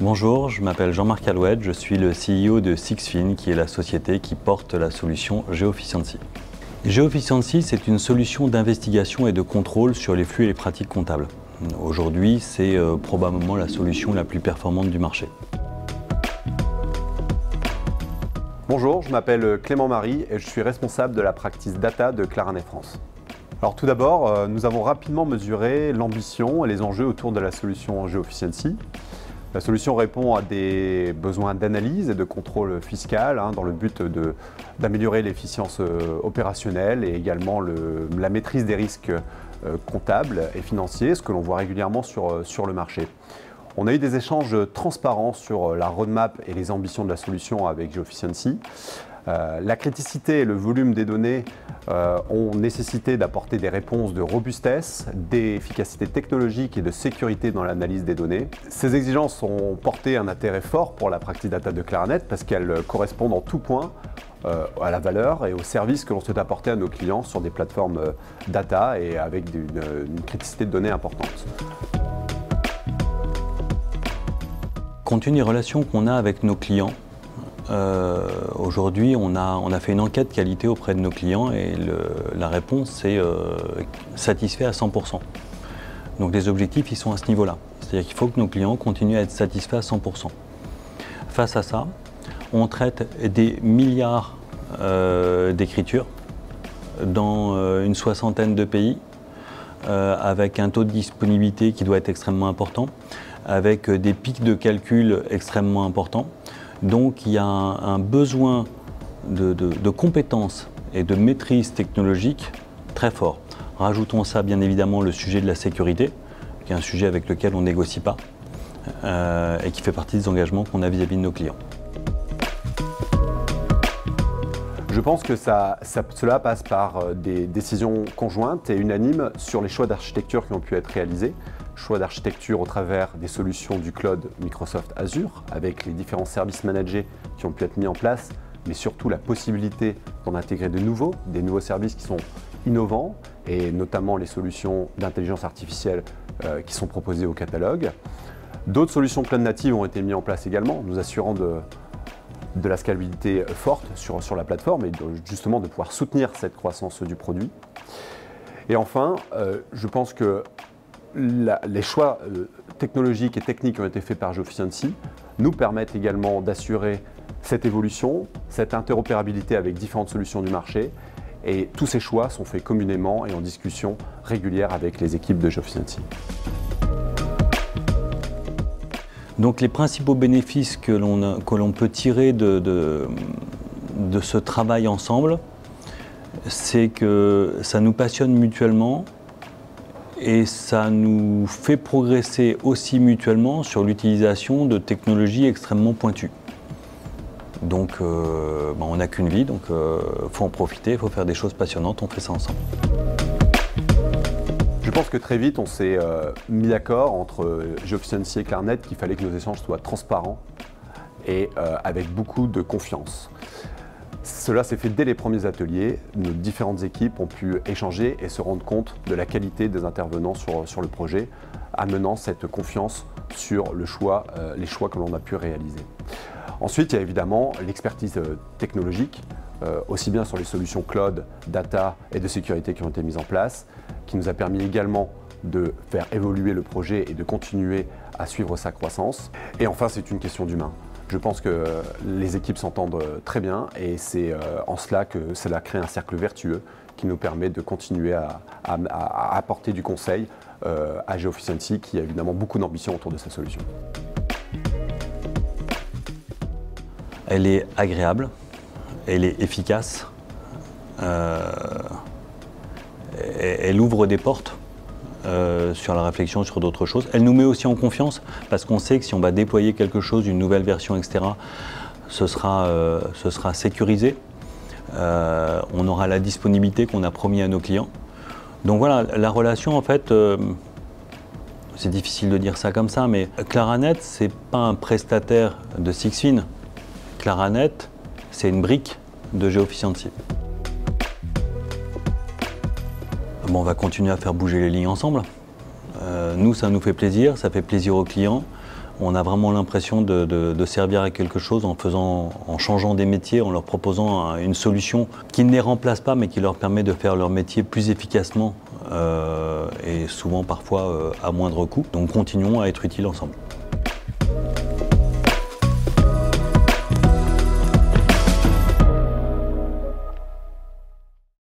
Bonjour, je m'appelle Jean-Marc Alouette, je suis le CEO de Sixfin, qui est la société qui porte la solution Geoficiency. Geoficiency, c'est une solution d'investigation et de contrôle sur les flux et les pratiques comptables. Aujourd'hui, c'est probablement la solution la plus performante du marché. Bonjour, je m'appelle Clément Marie et je suis responsable de la practice data de Claranet France. Alors tout d'abord, nous avons rapidement mesuré l'ambition et les enjeux autour de la solution Geoficiency. La solution répond à des besoins d'analyse et de contrôle fiscal dans le but d'améliorer l'efficience opérationnelle et également la maîtrise des risques comptables et financiers, ce que l'on voit régulièrement sur le marché. On a eu des échanges transparents sur la roadmap et les ambitions de la solution avec Geoficiency. La criticité et le volume des données ont nécessité d'apporter des réponses de robustesse, d'efficacité technologique et de sécurité dans l'analyse des données. Ces exigences ont porté un intérêt fort pour la practice data de Claranet parce qu'elles correspondent en tout point à la valeur et aux services que l'on souhaite apporter à nos clients sur des plateformes data et avec une criticité de données importante. Compte tenu des relations qu'on a avec nos clients, aujourd'hui, on a fait une enquête qualité auprès de nos clients et la réponse c'est satisfait à 100%. Donc les objectifs, ils sont à ce niveau-là. C'est-à-dire qu'il faut que nos clients continuent à être satisfaits à 100%. Face à ça, on traite des milliards d'écritures dans une soixantaine de pays, avec un taux de disponibilité qui doit être extrêmement important, avec des pics de calcul extrêmement importants. Donc il y a un besoin de compétences et de maîtrise technologique très fort. Rajoutons ça bien évidemment le sujet de la sécurité, qui est un sujet avec lequel on ne négocie pas et qui fait partie des engagements qu'on a vis-à-vis de nos clients. Je pense que cela passe par des décisions conjointes et unanimes sur les choix d'architecture qui ont pu être réalisés. Choix d'architecture au travers des solutions du cloud Microsoft Azure, avec les différents services managés qui ont pu être mis en place, mais surtout la possibilité d'en intégrer des nouveaux services qui sont innovants, et notamment les solutions d'intelligence artificielle qui sont proposées au catalogue. D'autres solutions cloud natives ont été mises en place également, nous assurant de la scalabilité forte sur la plateforme et justement de pouvoir soutenir cette croissance du produit. Et enfin, je pense que les choix technologiques et techniques qui ont été faits par Geoficiency nous permettent également d'assurer cette évolution, cette interopérabilité avec différentes solutions du marché. Et tous ces choix sont faits communément et en discussion régulière avec les équipes de Geoficiency. Donc les principaux bénéfices que l'on peut tirer de ce travail ensemble, c'est que ça nous passionne mutuellement et ça nous fait progresser aussi mutuellement sur l'utilisation de technologies extrêmement pointues. Donc on n'a qu'une vie, donc faut en profiter, il faut faire des choses passionnantes, on fait ça ensemble. Je pense que très vite on s'est mis d'accord entre Geoficiency et Claranet qu'il fallait que nos échanges soient transparents et avec beaucoup de confiance. Cela s'est fait dès les premiers ateliers. Nos différentes équipes ont pu échanger et se rendre compte de la qualité des intervenants sur le projet, amenant cette confiance sur les choix que l'on a pu réaliser. Ensuite, il y a évidemment l'expertise technologique, aussi bien sur les solutions cloud, data et de sécurité qui ont été mises en place, qui nous a permis également de faire évoluer le projet et de continuer à suivre sa croissance. Et enfin, c'est une question d'humain. Je pense que les équipes s'entendent très bien et c'est en cela que cela crée un cercle vertueux qui nous permet de continuer à apporter du conseil à Geoficiency qui a évidemment beaucoup d'ambition autour de sa solution. Elle est agréable, elle est efficace, elle ouvre des portes sur la réflexion sur d'autres choses. Elle nous met aussi en confiance parce qu'on sait que si on va déployer quelque chose, une nouvelle version, etc., ce sera sécurisé. On aura la disponibilité qu'on a promis à nos clients. Donc voilà, la relation en fait, c'est difficile de dire ça comme ça, mais Claranet, c'est pas un prestataire de Sixfin. Claranet, c'est une brique de Geoficiency. Bon, on va continuer à faire bouger les lignes ensemble. Nous, ça nous fait plaisir, ça fait plaisir aux clients. On a vraiment l'impression de servir à quelque chose en changeant des métiers, en leur proposant une solution qui ne les remplace pas, mais qui leur permet de faire leur métier plus efficacement et souvent parfois à moindre coût. Donc continuons à être utiles ensemble.